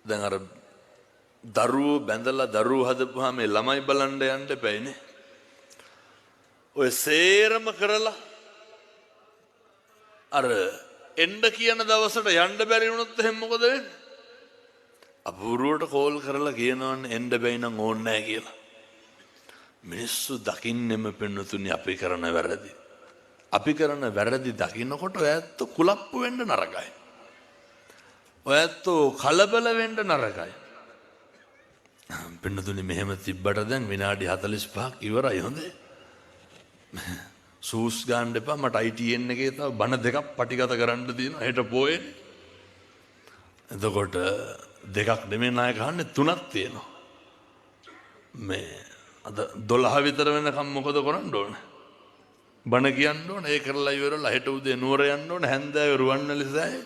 දැන් අර දරුවෝ බැඳලා දරුවෝ හදපුවාම මේ ළමයි බලන්න යන්න එපයිනේ. ඔය සේරම කරලා අර එන්න කියන දවසට යන්න බැරි වුණොත් එහෙනම් මොකද වෙන්නේ? අපූර්වට කෝල් කරලා කියනවනේ එන්න බැයි නම් ඕනේ නැහැ කියලා. මිනිස්සු දකින්නෙම පෙන්වතුනි අපි කරන වැරදි. අපි කරන වැරදි දකින්නකොට ඔයත් කුලප්පු වෙන්න නරකයි. ඔයත් කලබල වෙන්න නරකයි. පෙන්වතුනි මෙහෙම තිබ්බට දැන් විනාඩි 45ක් ඉවරයි හොඳේ. සූස් ගන්න එපා මට ITN එකේ තව බණ දෙකක් පටිගත කරන්න තියෙනවා හෙට පොයේ. එතකොට දෙකක් නෙමෙයි නායක අහන්නේ තුනක් තියෙනවා. මේ අද 12 විතර වෙනකම් මොකද කරන්න ඕන? බණ කියන්න ඕන. ඒ කරලා ඉවරලා හෙට උදේ නුවර යන්න ඕන. හැන්දෑවේ රුවන්වැලිසෑය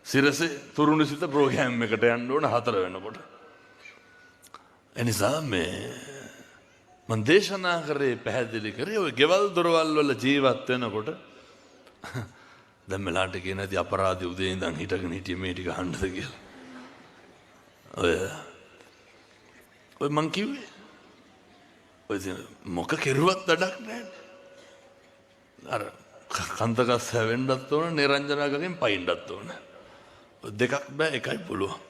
සිරසේ තුරුණුසිත ප්‍රෝග්‍රෑම් එකට යන්න ඕන 4 වෙනකොට. එනිසා මේ මම දේශනා කරේ පැහැදිලි කරේ ඔය ගෙවල් දොරවල් වල ජීවත් වෙනකොට දැන් මෙලාට කියන ඇති අපරාධي උදේ ඉඳන් හිටගෙන හිටියේ මේ ටික අහන්නද කියලා. ඔය මං කිව්වේ ඔය මොක කෙරුවත් වැඩක් නැහැ. අර කන්දකස් හැවෙන්නත් ඕන නිරංජනාගගෙන් පයින්නත් ඕන. දෙකක් බෑ එකයි පුළුවන්.